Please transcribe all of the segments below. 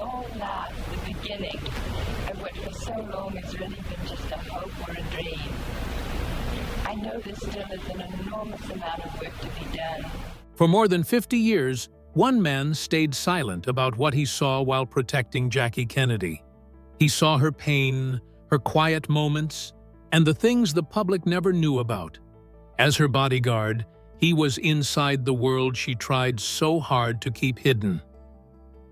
all that the beginning of what for so long has really been just a hope or a dream. I know there still is an enormous amount of work to be done. For more than 50 years, one man stayed silent about what he saw while protecting Jackie Kennedy. He saw her pain, her quiet moments, and the things the public never knew about. As her bodyguard, he was inside the world she tried so hard to keep hidden.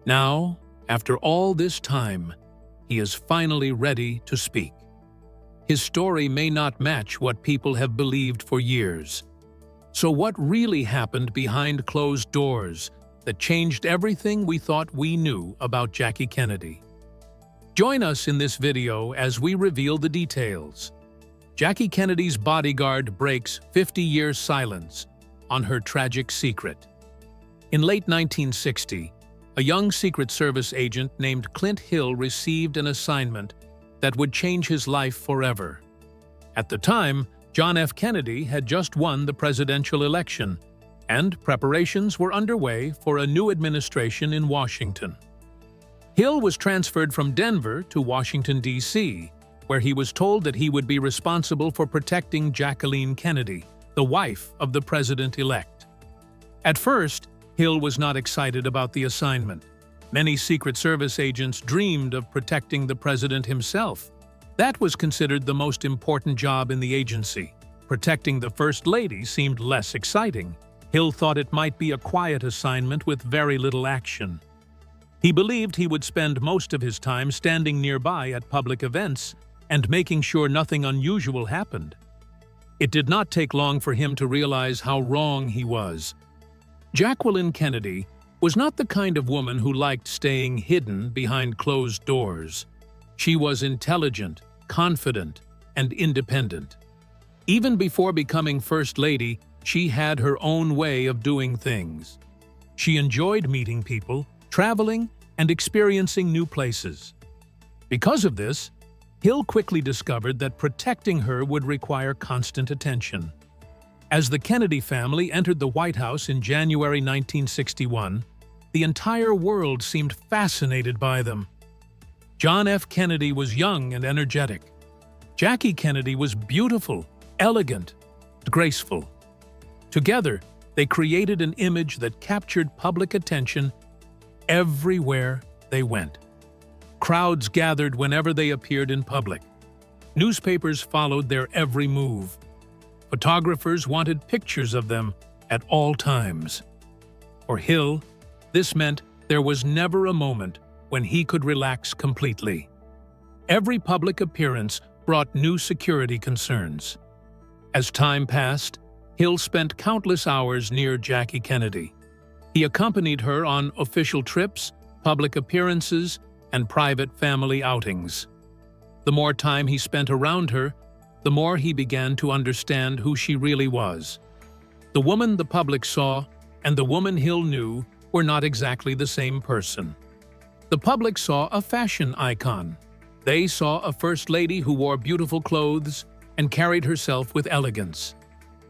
Now, after all this time, he is finally ready to speak. His story may not match what people have believed for years. So what really happened behind closed doors that changed everything we thought we knew about Jackie Kennedy? Join us in this video as we reveal the details. Jackie Kennedy's bodyguard breaks 50-year silence on her tragic secret. In late 1960, a young Secret Service agent named Clint Hill received an assignment that would change his life forever. At the time, John F. Kennedy had just won the presidential election, and preparations were underway for a new administration in Washington. Hill was transferred from Denver to Washington, D.C., where he was told that he would be responsible for protecting Jacqueline Kennedy, the wife of the president-elect. At first, Hill was not excited about the assignment. Many Secret Service agents dreamed of protecting the president himself. That was considered the most important job in the agency. Protecting the First Lady seemed less exciting. Hill thought it might be a quiet assignment with very little action. He believed he would spend most of his time standing nearby at public events and making sure nothing unusual happened. It did not take long for him to realize how wrong he was. Jacqueline Kennedy was not the kind of woman who liked staying hidden behind closed doors. She was intelligent, confident, and independent. Even before becoming First Lady, she had her own way of doing things. She enjoyed meeting people, traveling, and experiencing new places. Because of this, Hill quickly discovered that protecting her would require constant attention. As the Kennedy family entered the White House in January 1961, the entire world seemed fascinated by them. John F. Kennedy was young and energetic. Jackie Kennedy was beautiful, elegant, and graceful. Together, they created an image that captured public attention everywhere they went. Crowds gathered whenever they appeared in public. Newspapers followed their every move. Photographers wanted pictures of them at all times. For Hill, this meant there was never a moment when he could relax completely. Every public appearance brought new security concerns. As time passed, Hill spent countless hours near Jackie Kennedy. He accompanied her on official trips, public appearances, and private family outings. The more time he spent around her, the more he began to understand who she really was. The woman the public saw and the woman Hill knew were not exactly the same person. The public saw a fashion icon. They saw a First Lady who wore beautiful clothes and carried herself with elegance.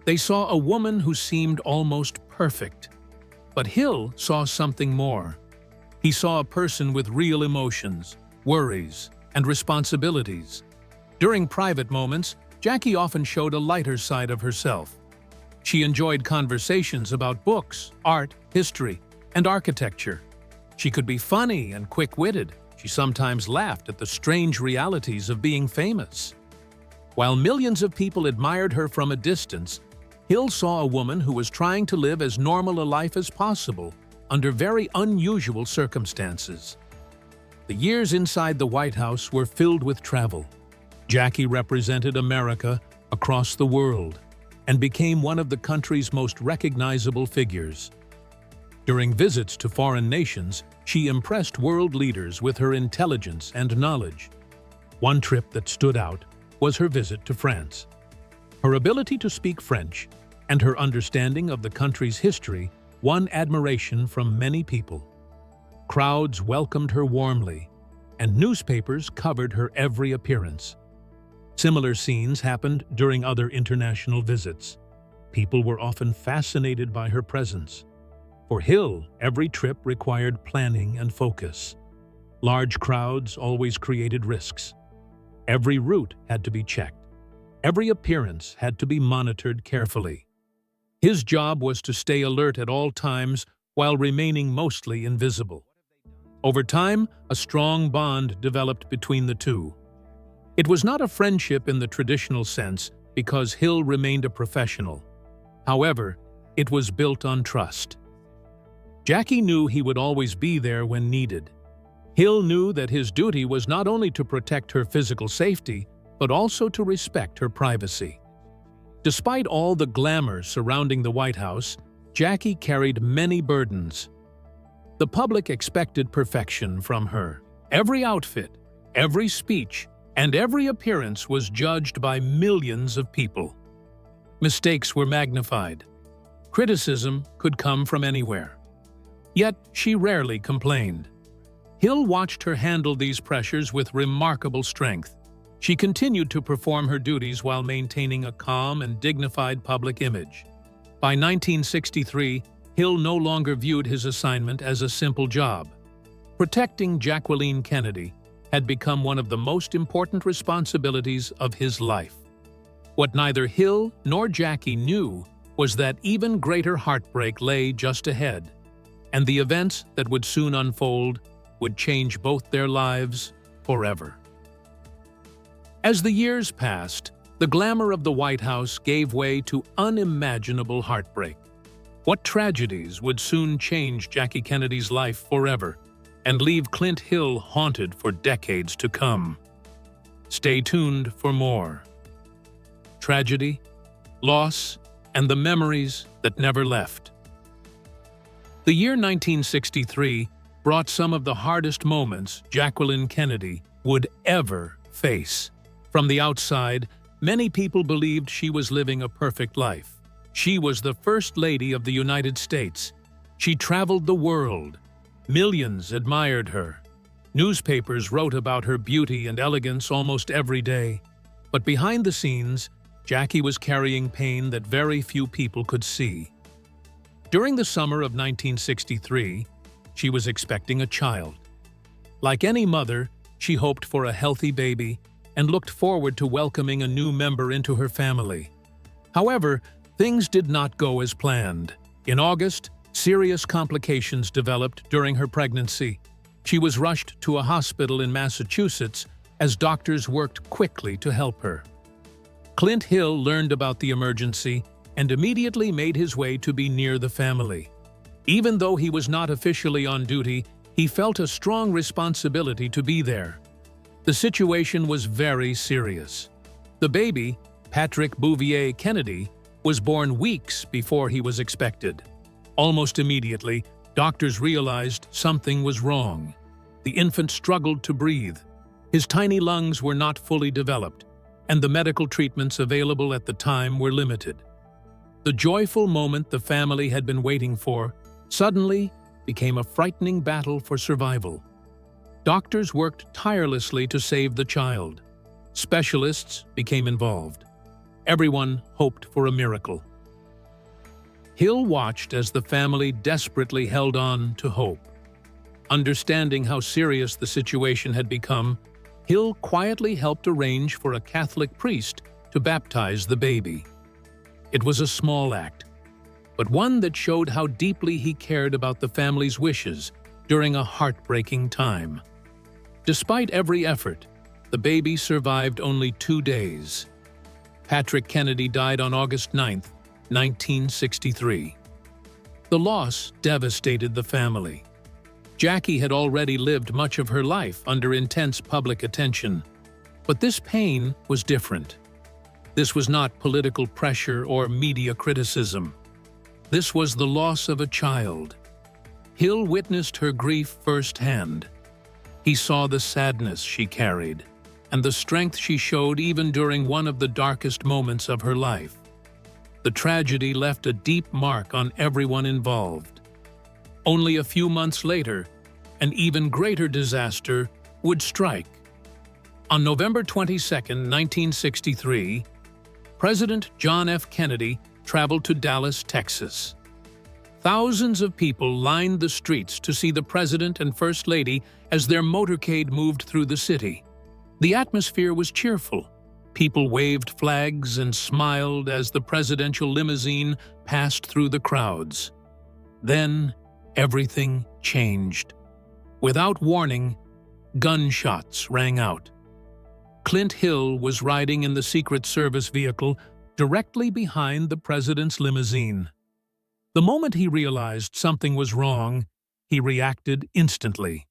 They saw a woman who seemed almost perfect. But Hill saw something more. He saw a person with real emotions, worries, and responsibilities. During private moments, Jackie often showed a lighter side of herself. She enjoyed conversations about books, art, history, and architecture. She could be funny and quick-witted. She sometimes laughed at the strange realities of being famous. While millions of people admired her from a distance, Hill saw a woman who was trying to live as normal a life as possible under very unusual circumstances. The years inside the White House were filled with travel. Jackie represented America across the world and became one of the country's most recognizable figures. During visits to foreign nations, she impressed world leaders with her intelligence and knowledge. One trip that stood out was her visit to France. Her ability to speak French and her understanding of the country's history won admiration from many people. Crowds welcomed her warmly, and newspapers covered her every appearance. Similar scenes happened during other international visits. People were often fascinated by her presence. For Hill, every trip required planning and focus. Large crowds always created risks. Every route had to be checked. Every appearance had to be monitored carefully. His job was to stay alert at all times while remaining mostly invisible. Over time, a strong bond developed between the two. It was not a friendship in the traditional sense because Hill remained a professional. However, it was built on trust. Jackie knew he would always be there when needed. Hill knew that his duty was not only to protect her physical safety, but also to respect her privacy. Despite all the glamour surrounding the White House, Jackie carried many burdens. The public expected perfection from her. Every outfit, every speech, and every appearance was judged by millions of people. Mistakes were magnified. Criticism could come from anywhere. Yet she rarely complained. Hill watched her handle these pressures with remarkable strength. She continued to perform her duties while maintaining a calm and dignified public image. By 1963, Hill no longer viewed his assignment as a simple job. Protecting Jacqueline Kennedy had become one of the most important responsibilities of his life. What neither Hill nor Jackie knew was that even greater heartbreak lay just ahead, and the events that would soon unfold would change both their lives forever. As the years passed, the glamour of the White House gave way to unimaginable heartbreak. What tragedies would soon change Jackie Kennedy's life forever and leave Clint Hill haunted for decades to come? Stay tuned for more. Tragedy, loss, and the memories that never left. The year 1963 brought some of the hardest moments Jacqueline Kennedy would ever face. From the outside, many people believed she was living a perfect life. She was the First Lady of the United States. She traveled the world. Millions admired her. Newspapers wrote about her beauty and elegance almost every day. But behind the scenes, Jackie was carrying pain that very few people could see. During the summer of 1963, she was expecting a child. Like any mother, she hoped for a healthy baby and looked forward to welcoming a new member into her family. However, things did not go as planned. In August, serious complications developed during her pregnancy. She was rushed to a hospital in Massachusetts as doctors worked quickly to help her. Clint Hill learned about the emergency and immediately made his way to be near the family. Even though he was not officially on duty, he felt a strong responsibility to be there. The situation was very serious. The baby, Patrick Bouvier Kennedy, was born weeks before he was expected. Almost immediately, doctors realized something was wrong. The infant struggled to breathe. His tiny lungs were not fully developed, and the medical treatments available at the time were limited. The joyful moment the family had been waiting for suddenly became a frightening battle for survival. Doctors worked tirelessly to save the child. Specialists became involved. Everyone hoped for a miracle. Hill watched as the family desperately held on to hope. Understanding how serious the situation had become, Hill quietly helped arrange for a Catholic priest to baptize the baby. It was a small act, but one that showed how deeply he cared about the family's wishes during a heartbreaking time. Despite every effort, the baby survived only 2 days. Patrick Kennedy died on August 9, 1963. The loss devastated the family. Jackie had already lived much of her life under intense public attention, but this pain was different. This was not political pressure or media criticism. This was the loss of a child. Hill witnessed her grief firsthand. He saw the sadness she carried and the strength she showed even during one of the darkest moments of her life. The tragedy left a deep mark on everyone involved. Only a few months later, an even greater disaster would strike. On November 22, 1963, President John F. Kennedy traveled to Dallas, Texas. Thousands of people lined the streets to see the President and First Lady as their motorcade moved through the city. The atmosphere was cheerful. People waved flags and smiled as the presidential limousine passed through the crowds. Then, everything changed. Without warning, gunshots rang out. Clint Hill was riding in the Secret Service vehicle directly behind the president's limousine. The moment he realized something was wrong, he reacted instantly.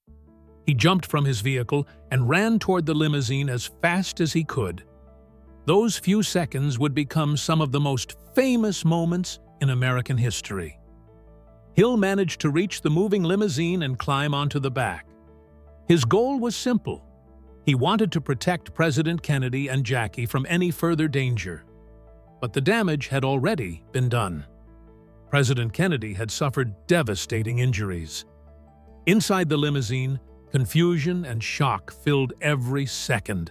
He jumped from his vehicle and ran toward the limousine as fast as he could. Those few seconds would become some of the most famous moments in American history. Hill managed to reach the moving limousine and climb onto the back. His goal was simple. He wanted to protect President Kennedy and Jackie from any further danger. But the damage had already been done. President Kennedy had suffered devastating injuries. Inside the limousine, confusion and shock filled every second.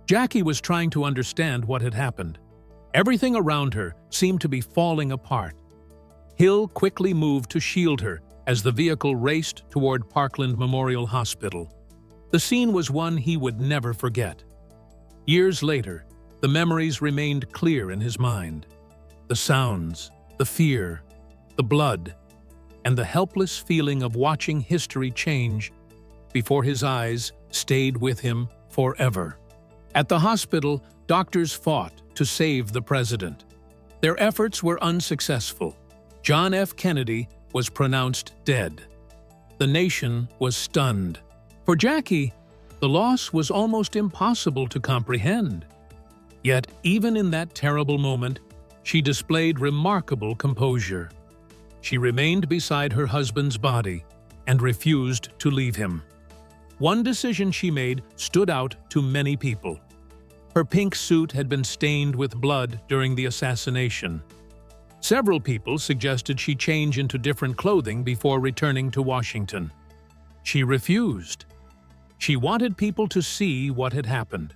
Jackie was trying to understand what had happened. Everything around her seemed to be falling apart. Hill quickly moved to shield her as the vehicle raced toward Parkland Memorial Hospital. The scene was one he would never forget. Years later, the memories remained clear in his mind. The sounds, the fear, the blood, and the helpless feeling of watching history change before his eyes stayed with him forever. At the hospital, doctors fought to save the president. Their efforts were unsuccessful. John F. Kennedy was pronounced dead. The nation was stunned. For Jackie, the loss was almost impossible to comprehend. Yet, even in that terrible moment, she displayed remarkable composure. She remained beside her husband's body and refused to leave him. One decision she made stood out to many people. Her pink suit had been stained with blood during the assassination. Several people suggested she change into different clothing before returning to Washington. She refused. She wanted people to see what had happened.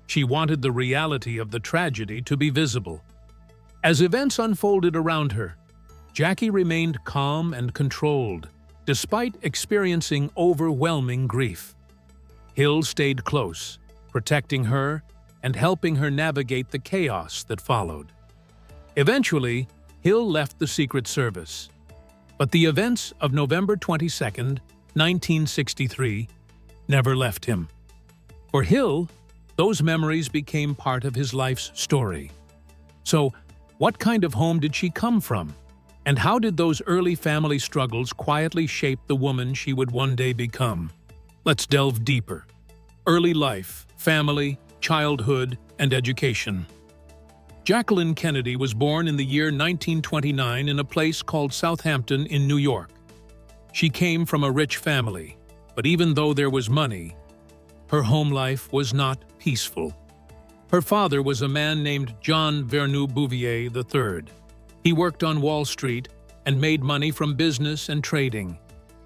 She wanted the reality of the tragedy to be visible. As events unfolded around her, Jackie remained calm and controlled, despite experiencing overwhelming grief. Hill stayed close, protecting her and helping her navigate the chaos that followed. Eventually, Hill left the Secret Service. But the events of November 22, 1963, never left him. For Hill, those memories became part of his life's story. So, what kind of home did she come from? And how did those early family struggles quietly shape the woman she would one day become? Let's delve deeper. Early life, family, childhood, and education. Jacqueline Kennedy was born in the year 1929 in a place called Southampton in New York. She came from a rich family, but even though there was money, her home life was not peaceful. Her father was a man named John Vernou Bouvier III. He worked on Wall Street and made money from business and trading.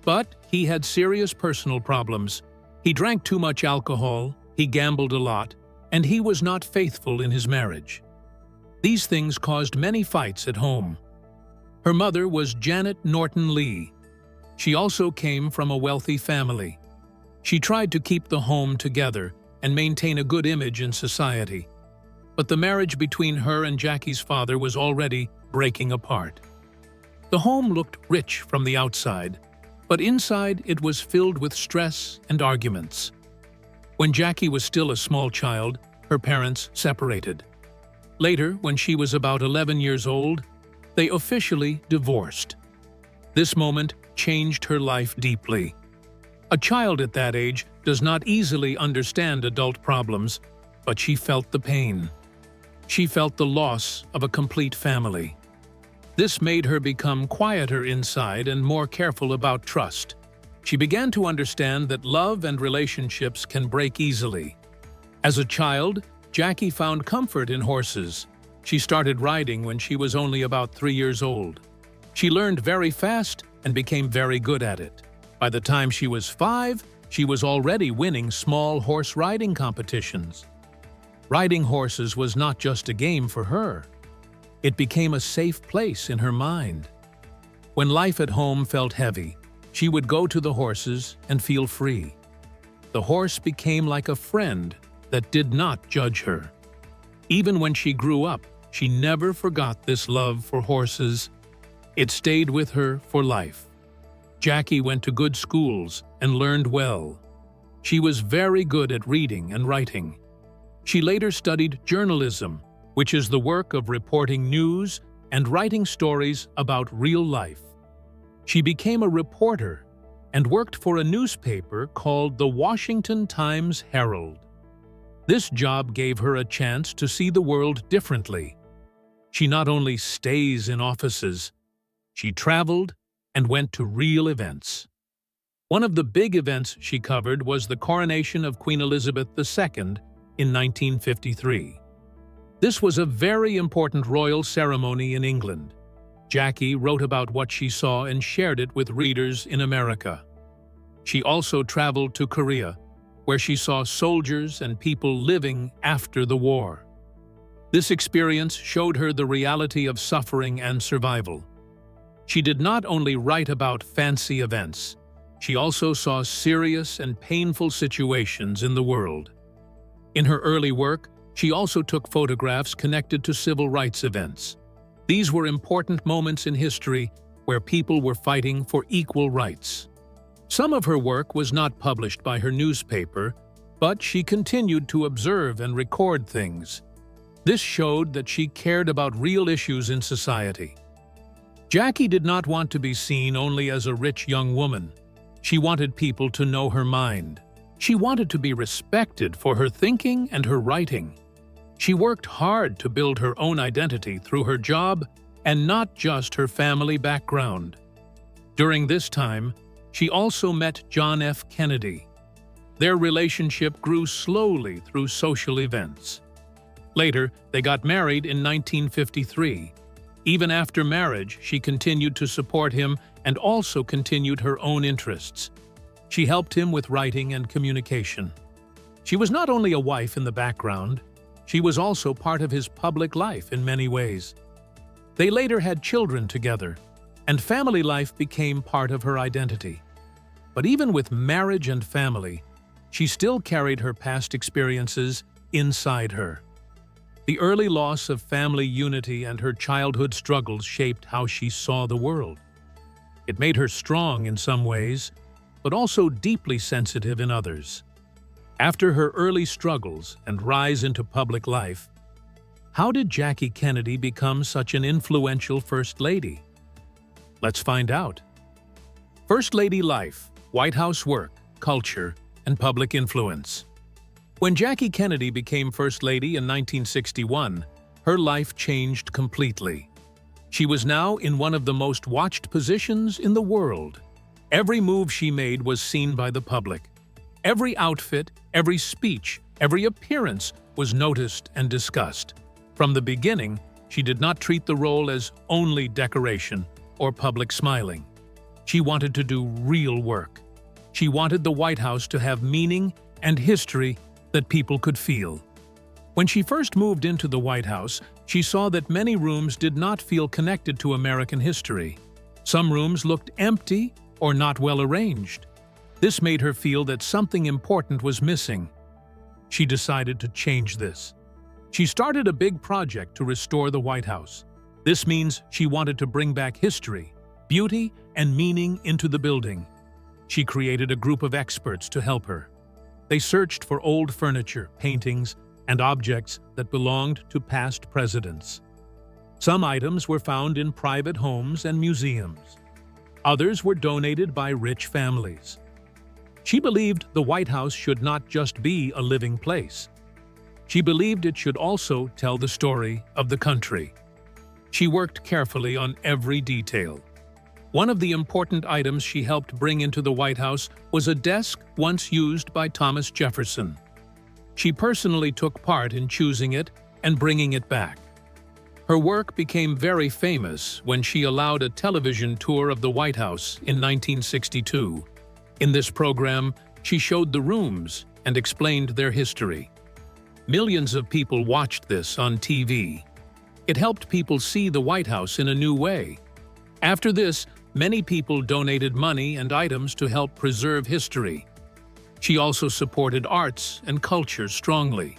But he had serious personal problems. He drank too much alcohol, he gambled a lot, and he was not faithful in his marriage. These things caused many fights at home. Her mother was Janet Norton Lee. She also came from a wealthy family. She tried to keep the home together and maintain a good image in society. But the marriage between her and Jackie's father was already breaking apart. The home looked rich from the outside, but inside it was filled with stress and arguments. When Jackie was still a small child, her parents separated. Later, when she was about 11 years old, they officially divorced. This moment changed her life deeply. A child at that age does not easily understand adult problems, but she felt the pain. She felt the loss of a complete family. This made her become quieter inside and more careful about trust. She began to understand that love and relationships can break easily. As a child, Jackie found comfort in horses. She started riding when she was only about 3 years old. She learned very fast and became very good at it. By the time she was 5, she was already winning small horse riding competitions. Riding horses was not just a game for her. It became a safe place in her mind. When life at home felt heavy, she would go to the horses and feel free. The horse became like a friend that did not judge her. Even when she grew up, she never forgot this love for horses. It stayed with her for life. Jackie went to good schools and learned well. She was very good at reading and writing. She later studied journalism, which is the work of reporting news and writing stories about real life. She became a reporter and worked for a newspaper called the Washington Times-Herald. This job gave her a chance to see the world differently. She not only stays in offices, she traveled and went to real events. One of the big events she covered was the coronation of Queen Elizabeth II in 1953. This was a very important royal ceremony in England. Jackie wrote about what she saw and shared it with readers in America. She also traveled to Korea, where she saw soldiers and people living after the war. This experience showed her the reality of suffering and survival. She did not only write about fancy events, she also saw serious and painful situations in the world. In her early work, she also took photographs connected to civil rights events. These were important moments in history where people were fighting for equal rights. Some of her work was not published by her newspaper, but she continued to observe and record things. This showed that she cared about real issues in society. Jackie did not want to be seen only as a rich young woman. She wanted people to know her mind. She wanted to be respected for her thinking and her writing. She worked hard to build her own identity through her job and not just her family background. During this time, she also met John F. Kennedy. Their relationship grew slowly through social events. Later, they got married in 1953. Even after marriage, she continued to support him and also continued her own interests. She helped him with writing and communication. She was not only a wife in the background, she was also part of his public life in many ways. They later had children together, and family life became part of her identity. But even with marriage and family, she still carried her past experiences inside her. The early loss of family unity and her childhood struggles shaped how she saw the world. It made her strong in some ways, but also deeply sensitive in others. After her early struggles and rise into public life, how did Jackie Kennedy become such an influential First Lady? Let's find out. First Lady life, White House work, culture, and public influence. When Jackie Kennedy became First Lady in 1961, her life changed completely. She was now in one of the most watched positions in the world. Every move she made was seen by the public. Every outfit, every speech, every appearance was noticed and discussed. From the beginning, she did not treat the role as only decoration or public smiling. She wanted to do real work. She wanted the White House to have meaning and history that people could feel. When she first moved into the White House, she saw that many rooms did not feel connected to American history. Some rooms looked empty or not well arranged. This made her feel that something important was missing. She decided to change this. She started a big project to restore the White House. This means she wanted to bring back history, beauty, and meaning into the building. She created a group of experts to help her. They searched for old furniture, paintings, and objects that belonged to past presidents. Some items were found in private homes and museums. Others were donated by rich families. She believed the White House should not just be a living place. She believed it should also tell the story of the country. She worked carefully on every detail. One of the important items she helped bring into the White House was a desk once used by Thomas Jefferson. She personally took part in choosing it and bringing it back. Her work became very famous when she allowed a television tour of the White House in 1962. In this program, she showed the rooms and explained their history. Millions of people watched this on TV. It helped people see the White House in a new way. After this, many people donated money and items to help preserve history. She also supported arts and culture strongly.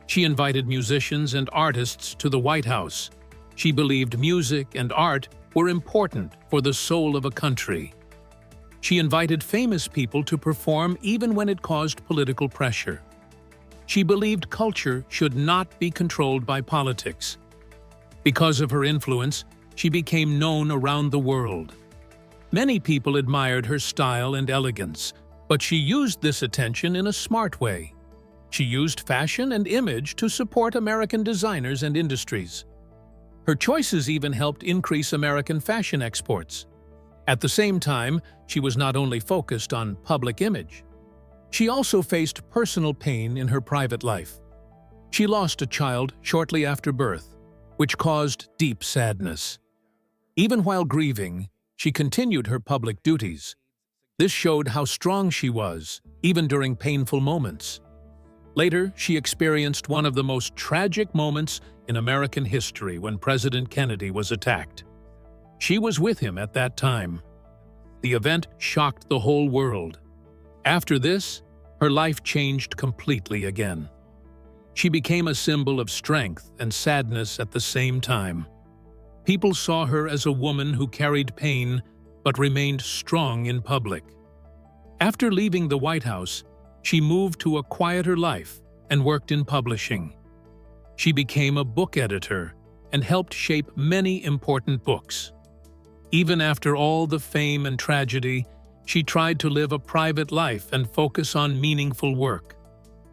She invited musicians and artists to the White House. She believed music and art were important for the soul of a country. She invited famous people to perform even when it caused political pressure. She believed culture should not be controlled by politics. Because of her influence, she became known around the world. Many people admired her style and elegance, but she used this attention in a smart way. She used fashion and image to support American designers and industries. Her choices even helped increase American fashion exports. At the same time, she was not only focused on public image. She also faced personal pain in her private life. She lost a child shortly after birth, which caused deep sadness. Even while grieving, she continued her public duties. This showed how strong she was, even during painful moments. Later, she experienced one of the most tragic moments in American history when President Kennedy was attacked. She was with him at that time. The event shocked the whole world. After this, her life changed completely again. She became a symbol of strength and sadness at the same time. People saw her as a woman who carried pain but remained strong in public. After leaving the White House, she moved to a quieter life and worked in publishing. She became a book editor and helped shape many important books. Even after all the fame and tragedy, she tried to live a private life and focus on meaningful work.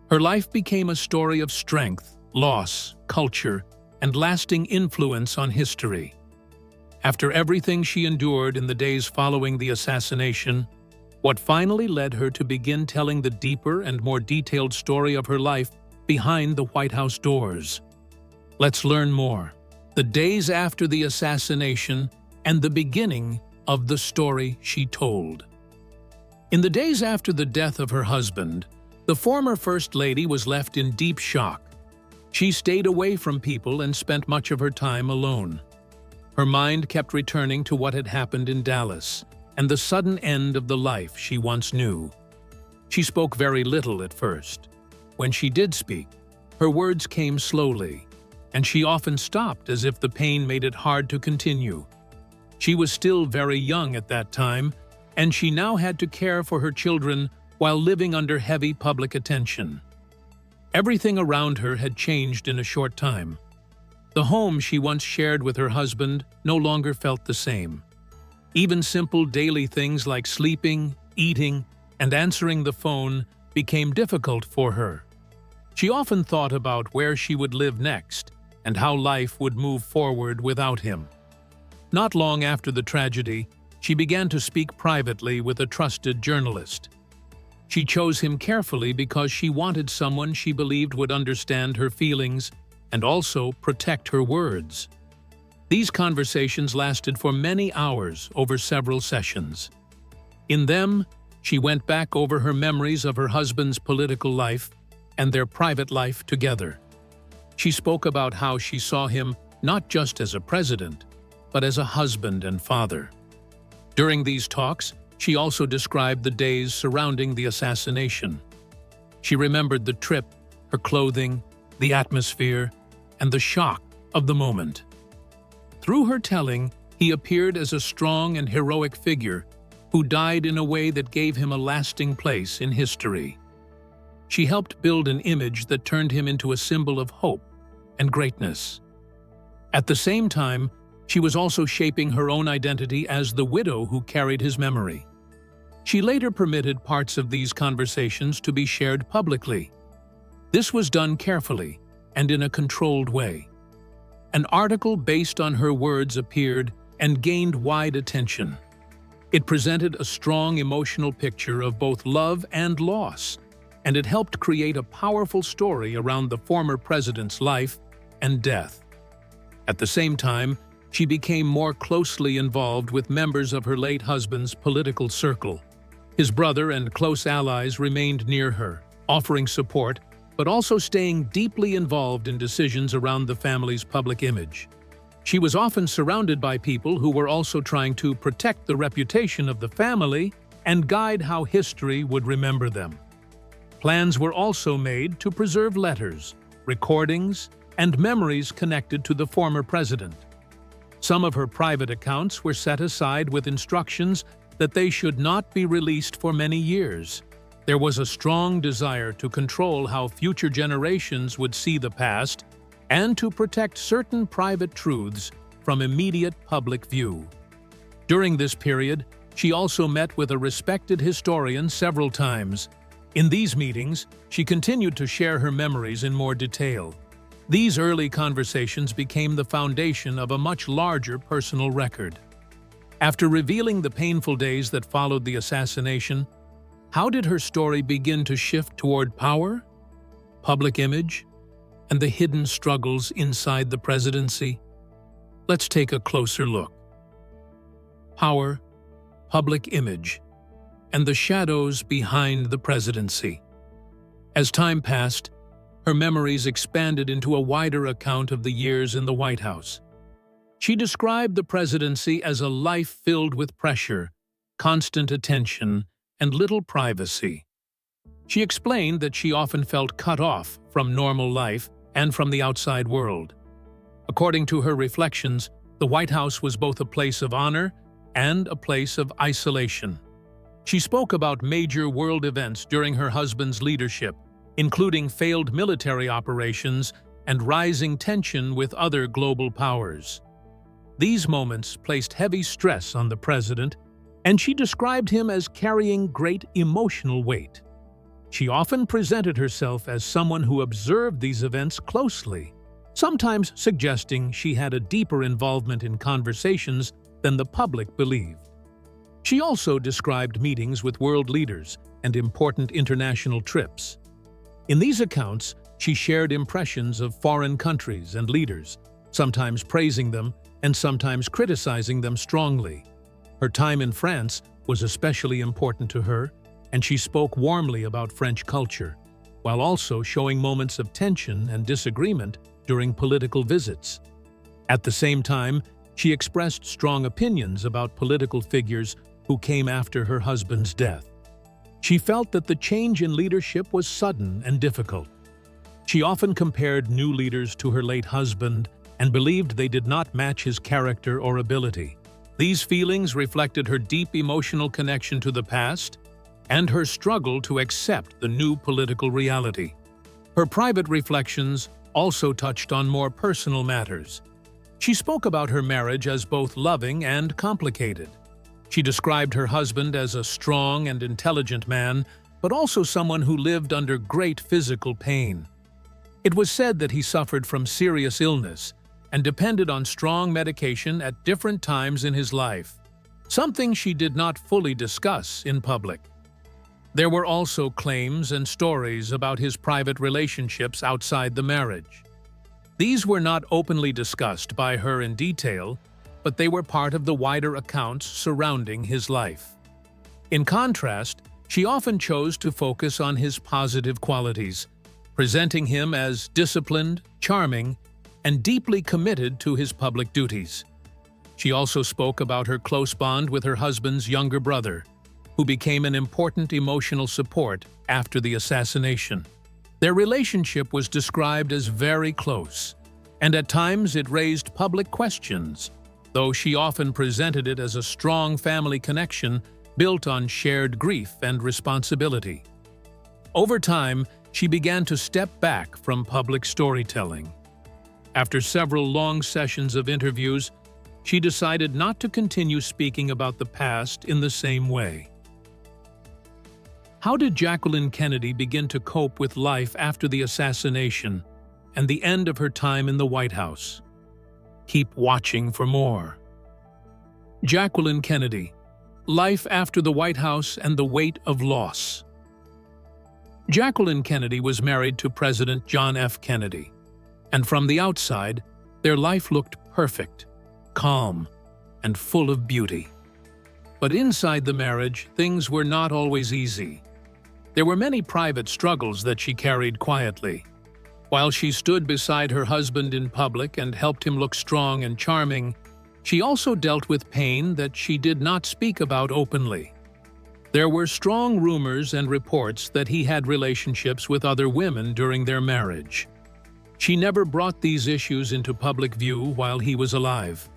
Her life became a story of strength, loss, culture, and lasting influence on history. After everything she endured in the days following the assassination, what finally led her to begin telling the deeper and more detailed story of her life behind the White House doors. Let's learn more. The days after the assassination and the beginning of the story she told. In the days after the death of her husband, the former First Lady was left in deep shock. She stayed away from people and spent much of her time alone. Her mind kept returning to what had happened in Dallas and the sudden end of the life she once knew. She spoke very little at first. When she did speak, her words came slowly, and she often stopped as if the pain made it hard to continue. She was still very young at that time, and she now had to care for her children while living under heavy public attention. Everything around her had changed in a short time. The home she once shared with her husband no longer felt the same. Even simple daily things like sleeping, eating, and answering the phone became difficult for her. She often thought about where she would live next and how life would move forward without him. Not long after the tragedy, she began to speak privately with a trusted journalist. She chose him carefully because she wanted someone she believed would understand her feelings and also protect her words. These conversations lasted for many hours over several sessions. In them, she went back over her memories of her husband's political life and their private life together. She spoke about how she saw him not just as a president, but as a husband and father. During these talks, she also described the days surrounding the assassination. She remembered the trip, her clothing, the atmosphere, and the shock of the moment. Through her telling, he appeared as a strong and heroic figure who died in a way that gave him a lasting place in history. She helped build an image that turned him into a symbol of hope and greatness. At the same time, she was also shaping her own identity as the widow who carried his memory. She later permitted parts of these conversations to be shared publicly. This was done carefully and in a controlled way. An article based on her words appeared and gained wide attention. It presented a strong emotional picture of both love and loss, and it helped create a powerful story around the former president's life and death. At the same time, she became more closely involved with members of her late husband's political circle. His brother and close allies remained near her, offering support, but also staying deeply involved in decisions around the family's public image. She was often surrounded by people who were also trying to protect the reputation of the family and guide how history would remember them. Plans were also made to preserve letters, recordings, and memories connected to the former president. Some of her private accounts were set aside with instructions that they should not be released for many years. There was a strong desire to control how future generations would see the past and to protect certain private truths from immediate public view. During this period, she also met with a respected historian several times. In these meetings, she continued to share her memories in more detail. These early conversations became the foundation of a much larger personal record. After revealing the painful days that followed the assassination, how did her story begin to shift toward power, public image, and the hidden struggles inside the presidency? Let's take a closer look. Power, public image, and the shadows behind the presidency. As time passed, her memories expanded into a wider account of the years in the White House. She described the presidency as a life filled with pressure, constant attention, and little privacy. She explained that she often felt cut off from normal life and from the outside world. According to her reflections, the White House was both a place of honor and a place of isolation. She spoke about major world events during her husband's leadership, including failed military operations and rising tension with other global powers. These moments placed heavy stress on the president, and she described him as carrying great emotional weight. She often presented herself as someone who observed these events closely, sometimes suggesting she had a deeper involvement in conversations than the public believed. She also described meetings with world leaders and important international trips. In these accounts, she shared impressions of foreign countries and leaders, sometimes praising them and sometimes criticizing them strongly. Her time in France was especially important to her, and she spoke warmly about French culture, while also showing moments of tension and disagreement during political visits. At the same time, she expressed strong opinions about political figures who came after her husband's death. She felt that the change in leadership was sudden and difficult. She often compared new leaders to her late husband and believed they did not match his character or ability. These feelings reflected her deep emotional connection to the past and her struggle to accept the new political reality. Her private reflections also touched on more personal matters. She spoke about her marriage as both loving and complicated. She described her husband as a strong and intelligent man, but also someone who lived under great physical pain. It was said that he suffered from serious illness and depended on strong medication at different times in his life, something she did not fully discuss in public. There were also claims and stories about his private relationships outside the marriage. These were not openly discussed by her in detail, but they were part of the wider accounts surrounding his life. In contrast, she often chose to focus on his positive qualities, presenting him as disciplined, charming, and deeply committed to his public duties. She also spoke about her close bond with her husband's younger brother, who became an important emotional support after the assassination. Their relationship was described as very close, and at times it raised public questions, though she often presented it as a strong family connection built on shared grief and responsibility. Over time, she began to step back from public storytelling. After several long sessions of interviews, she decided not to continue speaking about the past in the same way. How did Jacqueline Kennedy begin to cope with life after the assassination and the end of her time in the White House? Keep watching for more. Jacqueline Kennedy, Life After the White House and the Weight of Loss. Jacqueline Kennedy was married to President John F. Kennedy, and from the outside, their life looked perfect, calm, and full of beauty. But inside the marriage, things were not always easy. There were many private struggles that she carried quietly. While she stood beside her husband in public and helped him look strong and charming, she also dealt with pain that she did not speak about openly. There were strong rumors and reports that he had relationships with other women during their marriage. She never brought these issues into public view while he was alive.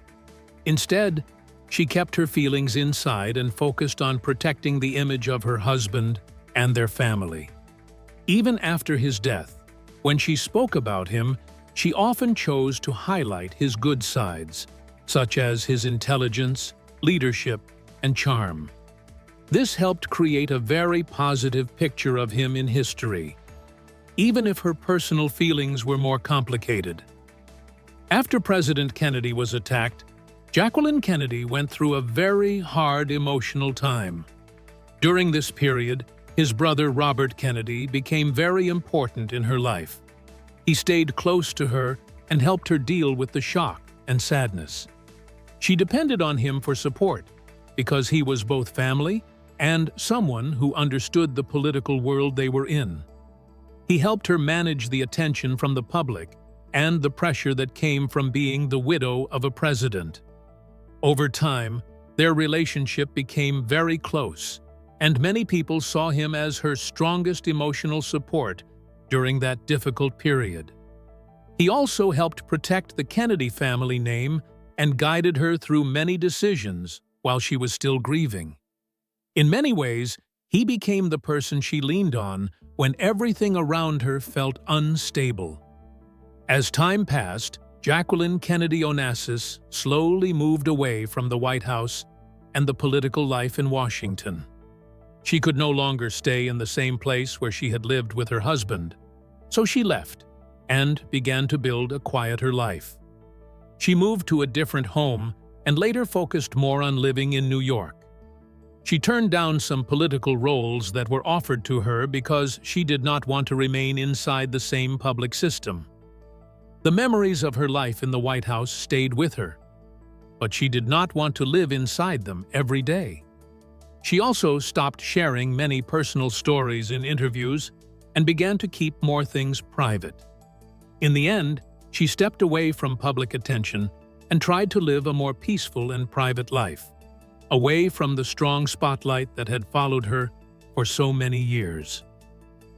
Instead, she kept her feelings inside and focused on protecting the image of her husband and their family. Even after his death, when she spoke about him, she often chose to highlight his good sides, such as his intelligence, leadership, and charm. This helped create a very positive picture of him in history, even if her personal feelings were more complicated. After President Kennedy was attacked, Jacqueline Kennedy went through a very hard emotional time. During this period, his brother Robert Kennedy became very important in her life. He stayed close to her and helped her deal with the shock and sadness. She depended on him for support because he was both family and someone who understood the political world they were in. He helped her manage the attention from the public and the pressure that came from being the widow of a president. Over time, their relationship became very close, and many people saw him as her strongest emotional support during that difficult period. He also helped protect the Kennedy family name and guided her through many decisions while she was still grieving. In many ways, he became the person she leaned on when everything around her felt unstable. As time passed, Jacqueline Kennedy Onassis slowly moved away from the White House and the political life in Washington. She could no longer stay in the same place where she had lived with her husband, so she left and began to build a quieter life. She moved to a different home and later focused more on living in New York. She turned down some political roles that were offered to her because she did not want to remain inside the same public system. The memories of her life in the White House stayed with her, but she did not want to live inside them every day. She also stopped sharing many personal stories in interviews and began to keep more things private. In the end, she stepped away from public attention and tried to live a more peaceful and private life, away from the strong spotlight that had followed her for so many years.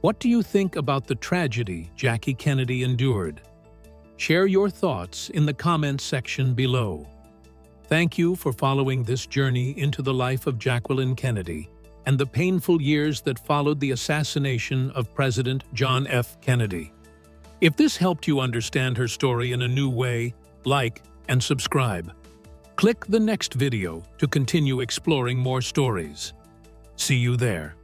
What do you think about the tragedy Jackie Kennedy endured? Share your thoughts in the comments section below. Thank you for following this journey into the life of Jacqueline Kennedy and the painful years that followed the assassination of President John F. Kennedy. If this helped you understand her story in a new way, like and subscribe. Click the next video to continue exploring more stories. See you there.